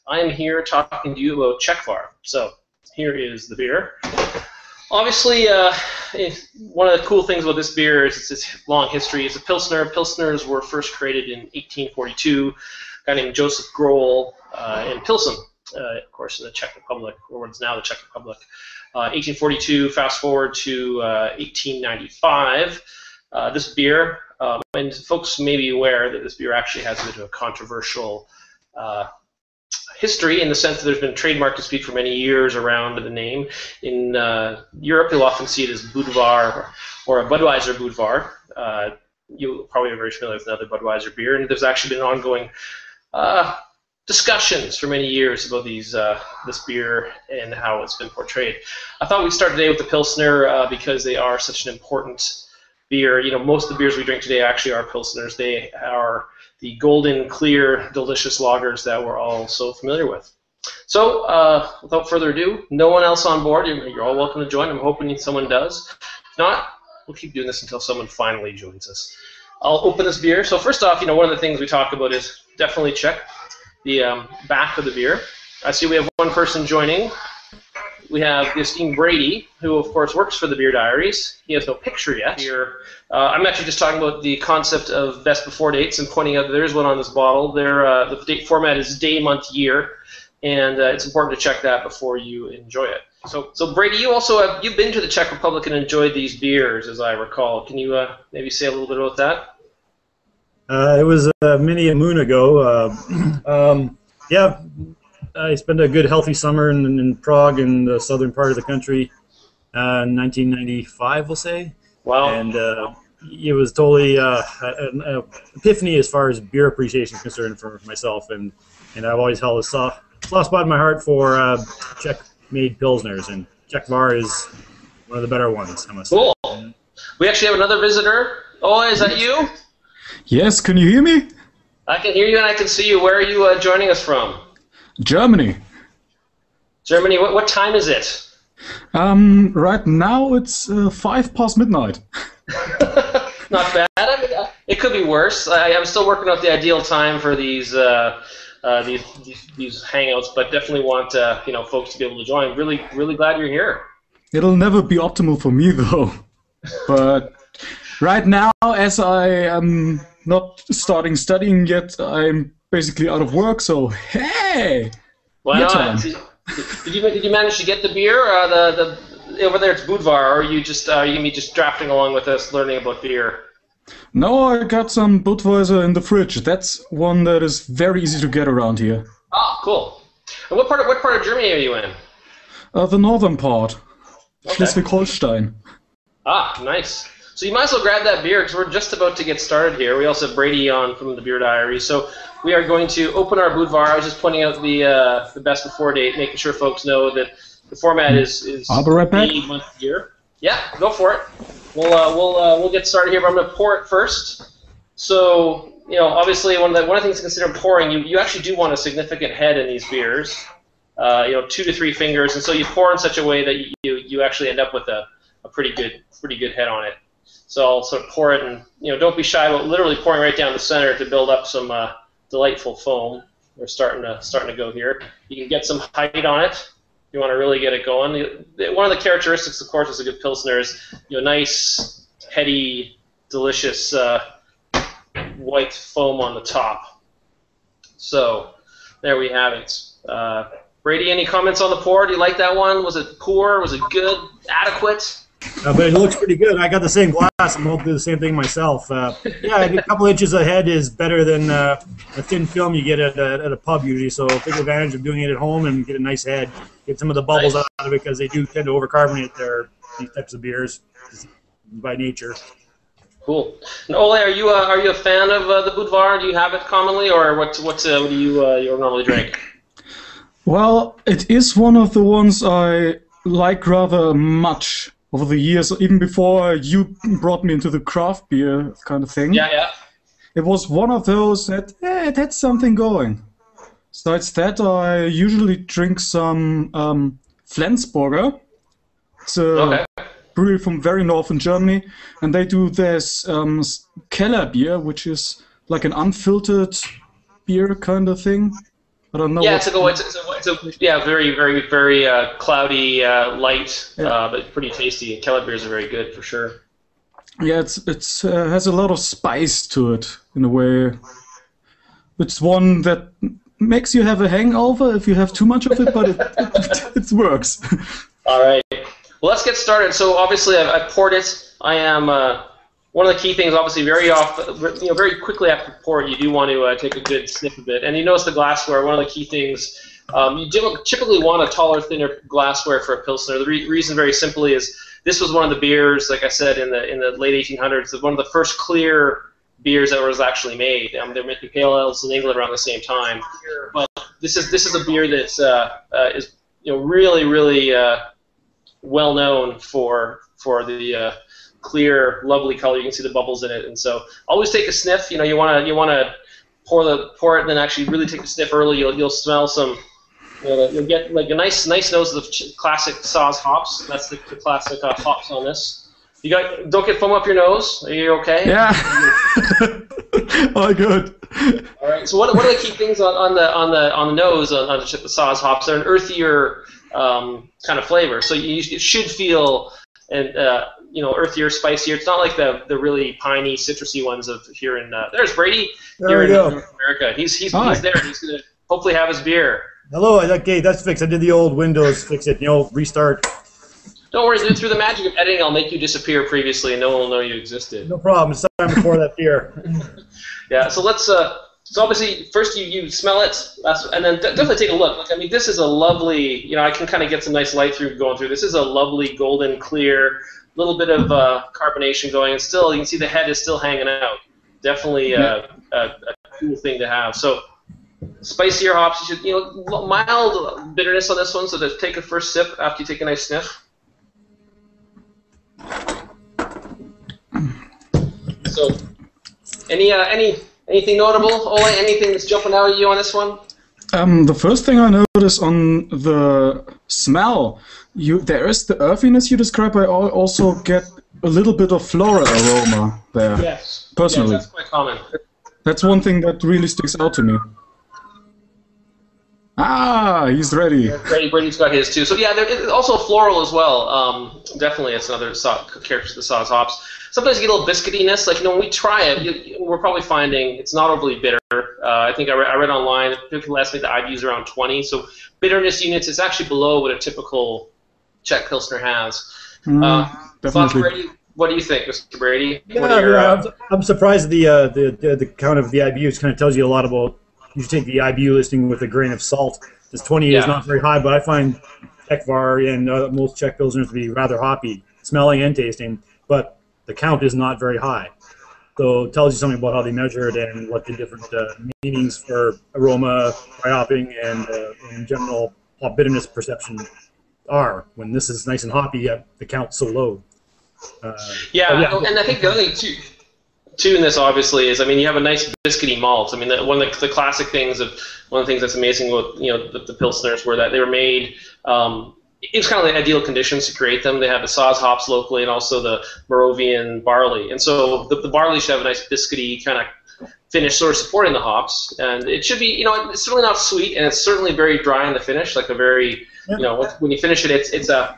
I am here talking to you about Czechvar. So here is the beer. Obviously, one of the cool things about this beer is its long history. It's a Pilsner. Pilsners were first created in 1842. A guy named Joseph Grohl in Pilsen, of course, in the Czech Republic, or what is now the Czech Republic. 1842, fast forward to 1895. This beer, and folks may be aware that this beer actually has a bit of a controversial history in the sense that there's been trademark dispute for many years around the name. In Europe, you'll often see it as Budvar or a Budweiser Budvar. You probably are very familiar with another Budweiser beer, and there's actually been ongoing discussions for many years about this beer and how it's been portrayed. I thought we'd start today with the Pilsner because they are such an important beer. You know, most of the beers we drink today actually are Pilsners. They are the golden, clear, delicious lagers that we're all so familiar with. So, without further ado, no one else on board. You're all welcome to join. I'm hoping someone does. If not, we'll keep doing this until someone finally joins us. I'll open this beer. So first off, one of the things we talk about is definitely check the back of the beer. I see we have one person joining. We have the esteemed Brady, who of course works for the Beer Diaries. He has no picture yet. Here, I'm actually just talking about the concept of best before dates and pointing out that there is one on this bottle. The date format is day, month, year, and it's important to check that before you enjoy it. So Brady, you've been to the Czech Republic and enjoyed these beers, as I recall. Can you maybe say a little bit about that? It was many a moon ago. Yeah. I spent a good, healthy summer in Prague, in the southern part of the country, in 1995, we'll say. Wow. And it was totally an epiphany as far as beer appreciation is concerned for myself. And I've always held a soft spot in my heart for Czech-made Pilsners, and Czechvar is one of the better ones, I must say. Cool. We actually have another visitor. Oh, is that you? Yes, can you hear me? I can hear you and I can see you. Where are you joining us from? Germany. Germany, what time is it? Right now it's 5 past midnight. Not bad. I mean, it could be worse. I'm still working out the ideal time for these hangouts, but definitely want folks to be able to join. Really glad you're here. It'll never be optimal for me though. But right now, as I am not starting studying yet, I'm basically out of work, so hey! Well, did you manage to get the beer? Over there it's Budvar, or are you gonna be just drafting along with us, learning about beer? No, I got some Budweiser in the fridge. That's one that is very easy to get around here. Oh, cool. And what part of Germany are you in? The northern part, okay. Schleswig-Holstein. Ah, nice. So you might as well grab that beer because we're just about to get started here. We also have Brady on from the Beer Diaries. So we are going to open our Budvar. I was just pointing out the best before date, making sure folks know that the format is I'll be right back. day, month, year. Yeah, go for it. We'll get started here, but I'm going to pour it first. So obviously one of the things to consider pouring, you actually do want a significant head in these beers. 2 to 3 fingers, and so you pour in such a way that you actually end up with a pretty good head on it. So I'll sort of pour it, and don't be shy about literally pouring right down the center to build up some delightful foam. We're starting to go here. You can get some height on it. You want to really get it going. One of the characteristics, of course, of a good Pilsner is nice, heady, delicious white foam on the top. So there we have it. Brady, any comments on the pour? Do you like that one? Was it poor? Was it good? Adequate? But it looks pretty good. I got the same glass. I'm going to do the same thing myself. Yeah, a couple inches ahead is better than a thin film you get at a pub usually. So take advantage of doing it at home and get a nice head. Get some of the bubbles out of it because they do tend to overcarbonate these types of beers by nature. Cool. And Ole, are you a fan of the Budvar? Do you have it commonly, or what do you normally drink? Well, it is one of the ones I like rather much over the years, even before you brought me into the craft beer kind of thing. Yeah. It was one of those that, it had something going. Besides that, I usually drink some Flensburger. It's a brewery from very northern Germany, and they do this Keller beer, which is like an unfiltered beer kind of thing. I don't know. Yeah, it's a yeah, very, very, very cloudy, light, but pretty tasty. Keller beers are very good for sure. Yeah, it's has a lot of spice to it in a way. It's one that makes you have a hangover if you have too much of it, but it works. All right. Well, let's get started. So obviously, I've poured it. I am one of the key things. Obviously, very quickly after pour it, you do want to take a good sniff of it. And you notice the glassware. One of the key things you typically want a taller, thinner glassware for a pilsner. The reason, very simply, is this was one of the beers, like I said, in the late 1800s. One of the first clear beers that was actually made. They're making pale ales in England around the same time. But this is a beer that's is really, really well known for the clear, lovely color. You can see the bubbles in it, and so always take a sniff. You want to pour it, and then actually really take a sniff early. You'll smell some. You'll get like a nice nose of the classic Saaz hops. That's the classic hops on this. Don't get foam up your nose. Are you okay? Yeah. All good. All right. So what are the key things on the nose on the Saaz hops? They're an earthier kind of flavor. So you should feel earthier, spicier. It's not like the really piney, citrusy ones of here in. There's Brady here in North America. He's there. He's gonna hopefully have his beer. Hello. Okay, that's fixed. I did the old Windows fix it. restart. Don't worry, through the magic of editing, I'll make you disappear previously, and no one will know you existed. No problem. It's time to pour that beer. Yeah. So let's. So obviously, first you smell it, and then definitely take a look. I mean, this is a lovely. I can kind of get some nice light through going through. This is a lovely golden clear, little bit of carbonation going, and still you can see the head is still hanging out. Definitely a cool thing to have. So spicier hops. You should mild bitterness on this one. So just take a first sip after you take a nice sniff. So, anything notable, Ole? Anything that's jumping out at you on this one? The first thing I noticed on the smell, there is the earthiness you described. I also get a little bit of floral aroma there. Yes. Personally, that's quite common. That's one thing that really sticks out to me. Ah, he's ready. Brady's got his too. So yeah, also floral as well. Definitely, it's another character of the Saaz hops. Sometimes you get a little biscuitiness. Like when we try it, we're probably finding it's not overly bitter. I think I read online people estimate the IBUs around 20. So bitterness units, it's actually below what a typical Czech Pilsner has. Definitely. Brady, what do you think, Mr. Brady? I'm surprised the count of the IBUs kind of tells you a lot about. You should take the IBU listing with a grain of salt. This 20 is not very high, but I find Czechvar and most Czech Pilsners to be rather hoppy, smelling and tasting, but the count is not very high. So it tells you something about how they measure it and what the different meanings for aroma, dry hopping, and in general hop bitterness perception are. When this is nice and hoppy, the count's so low. And I think the other thing too in this obviously is, you have a nice biscuity malt. One of the classic things that's amazing with the Pilsners were that they were made. It's kind of the ideal conditions to create them. They have the Saaz hops locally and also the Moravian barley, and so the barley should have a nice biscuity kind of finish, sort of supporting the hops. And it should be, it's certainly not sweet, and it's certainly very dry in the finish, like a very, when you finish it, it's a.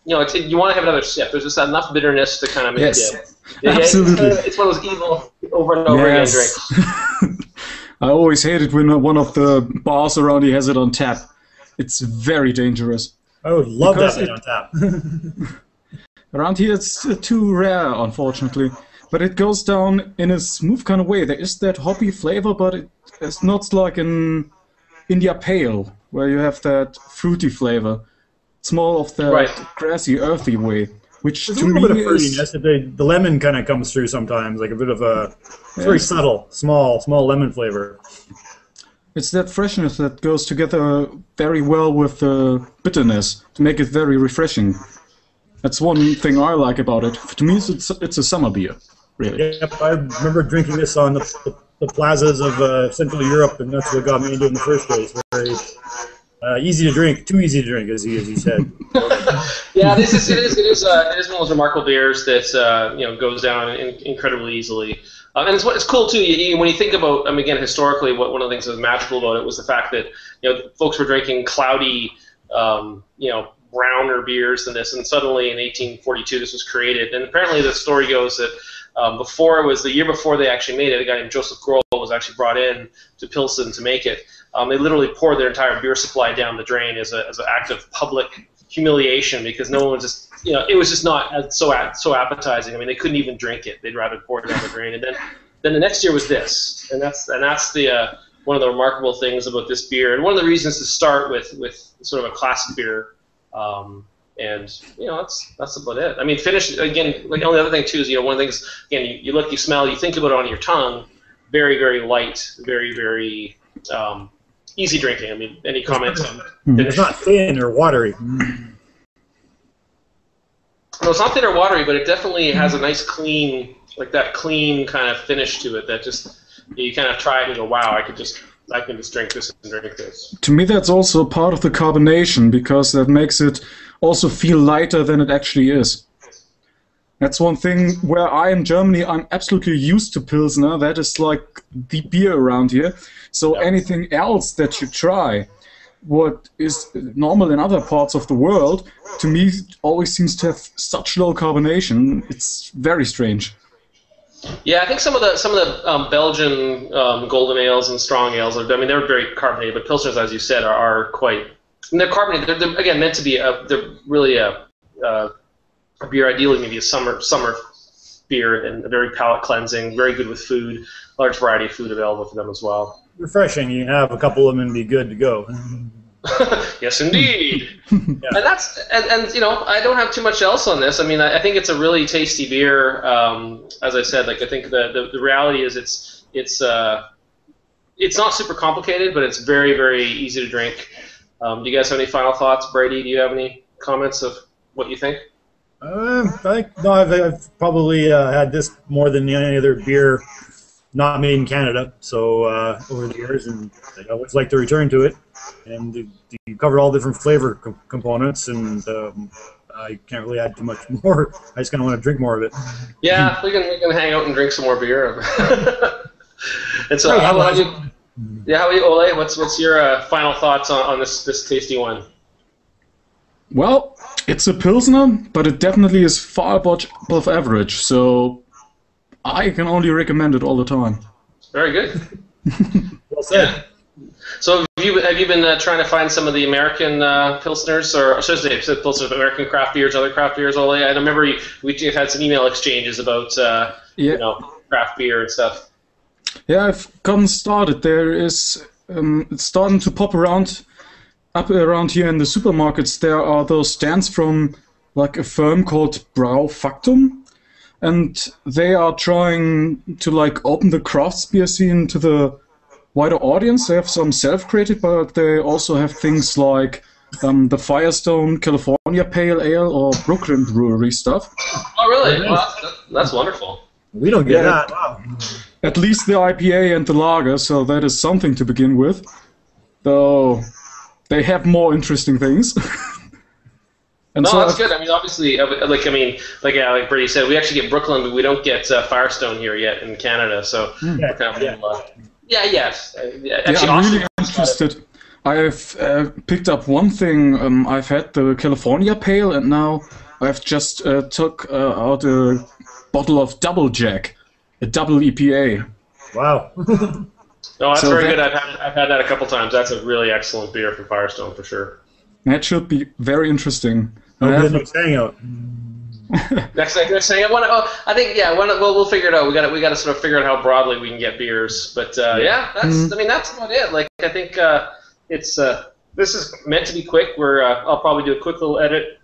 You want to have another sip. There's just enough bitterness to kind of make it. Absolutely. It's one of those evil over and over again drinks. I always hated when one of the bars around here has it on tap. It's very dangerous. I would love that thing on tap. Around here it's too rare, unfortunately. But it goes down in a smooth kind of way. There is that hoppy flavor, but it's not like in India Pale, where you have that fruity flavor. It's more of the grassy, earthy way, which there's to a little me bit of fruitiness. The lemon kind of comes through sometimes, like a bit of a very subtle, small lemon flavor. It's that freshness that goes together very well with the bitterness to make it very refreshing. That's one thing I like about it. To me, it's a summer beer, really. Yep, I remember drinking this on the plazas of Central Europe, and that's what got me into it in the first place. Very easy to drink, too easy to drink, as he said. Yeah, it is one of those remarkable beers that goes down incredibly easily. And it's cool too. When you think about, again, historically, one of the things that was magical about it was the fact that folks were drinking cloudy, browner beers than this, and suddenly in 1842 this was created. And apparently the story goes that the year before they actually made it, a guy named Joseph Grohl was actually brought in to Pilsen to make it. They literally poured their entire beer supply down the drain as an act of public humiliation because no one was just, it was just not so appetizing. They couldn't even drink it. They'd rather pour it down the drain. And then the next year was this, and that's the one of the remarkable things about this beer, and one of the reasons to start with sort of a classic beer. And that's about it. Finish again. Like the only other thing too is one of the things again. You look, you smell, you think about it on your tongue. Very, very light. Very, very easy drinking. Any comments on finish? It's not thin or watery. No, it's not thin or watery, but it definitely has a nice clean, clean kind of finish to it. That just you kind of try it and go, wow, I can just drink this and drink this. To me, that's also part of the carbonation, because that makes it also feel lighter than it actually is. That's one thing where in Germany, I'm absolutely used to Pilsner. That is like the beer around here. So anything else that you try, what is normal in other parts of the world, to me, always seems to have such low carbonation. It's very strange. Yeah, I think some of the Belgian golden ales and strong ales, they're very carbonated, but Pilsners, as you said, are quite. And they're carbonated. They're again meant to be. They're really a beer, ideally maybe a summer beer, and very palate cleansing, very good with food. Large variety of food available for them as well. Refreshing. You can have a couple of them and be good to go. Yes, indeed. And that's I don't have too much else on this. I think it's a really tasty beer. As I said, I think the reality is it's not super complicated, but it's very, very easy to drink. Do you guys have any final thoughts, Brady? Do you have any comments of what you think? I've probably had this more than any other beer not made in Canada. So over the years, and I always like to return to it. And you cover all different flavor components, and I can't really add too much more. I just kind of want to drink more of it. Yeah, we can hang out and drink some more beer. And so, how about you? Yeah, how about you, Ole? What's your final thoughts on this tasty one? Well, it's a Pilsner, but it definitely is far above average. So I can only recommend it all the time. Very good. Well said. Yeah. So have you been trying to find some of the American Pilsners, or Pilsners, American craft beers, other craft beers, Ole? I remember we had some email exchanges about craft beer and stuff. Yeah, I've gotten started. There is it's starting to pop up around here in the supermarkets. There are those stands from a firm called Brau Factum, and they are trying to open the craft beer scene to the wider audience. They have some self-created, but they also have things like the Firestone California Pale Ale or Brooklyn Brewery stuff. Oh, really? Well, that's wonderful. We don't get that. Wow. At least the IPA and the lager, so that is something to begin with. Though they have more interesting things. And so that's good. Obviously, like Brady said, we actually get Brooklyn, but we don't get Firestone here yet in Canada. So we're kind of yes. Actually, I'm really interested. I've picked up one thing. I've had the California Pale, and now I've just took out a bottle of Double Jack, a double EPA. Wow. No, that's very good. I've had that a couple times. That's a really excellent beer from Firestone for sure. That should be very interesting. Next hangout. Next hangout. We'll figure it out. We got to sort of figure out how broadly we can get beers. But that's about it. I think it's this is meant to be quick. I'll probably do a quick little edit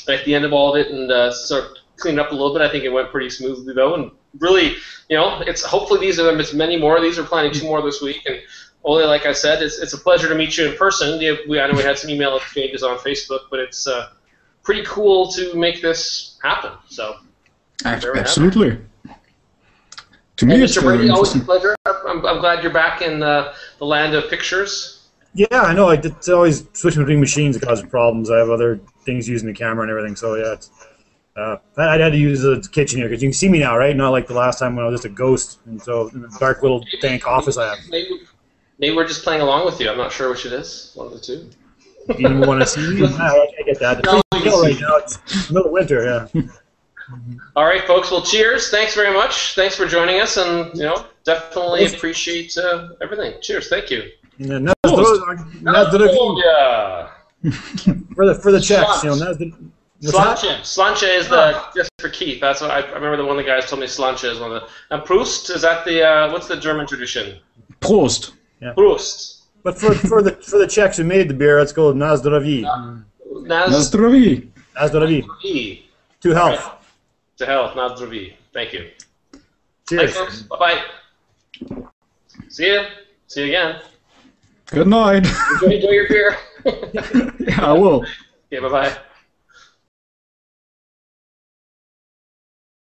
at the end of all of it and sort of clean it up a little bit. I think it went pretty smoothly though, and really, it's hopefully these are many more. These are planning 2 more this week, and Ole, like I said, it's a pleasure to meet you in person. I know we had some email exchanges on Facebook, but it's pretty cool to make this happen. So absolutely. To me, Mr. Brady, always a pleasure. I'm glad you're back in the land of pictures. Yeah, I know. It's always switching between machines that causes problems. I have other things using the camera and everything. So yeah, I had to use the kitchen here because you can see me now, right? Not like the last time when I was just a ghost, and so in the dark little dank office I have. Maybe we're just playing along with you. I'm not sure which it is. One of the two. You want to see me? I get that. No, Right now it's middle of winter, yeah. All right, folks. Well, cheers. Thanks very much. Thanks for joining us, and definitely appreciate everything. Cheers. Thank you. Yeah, for the Czechs, Slanche is just for Keith. That's what I remember. One of the guys told me Slanche is one of the. And Prost, is that the what's the German tradition? Prost. Yeah. Prost. But for the Czechs who made the beer, let's go na zdraví. Na zdraví. Na zdraví. To health. Right. To health, na zdraví. Thank you. Cheers. Thanks, folks. Bye bye. See you. See you again. Good night. Enjoy your beer. Yeah, I will. Okay, bye bye.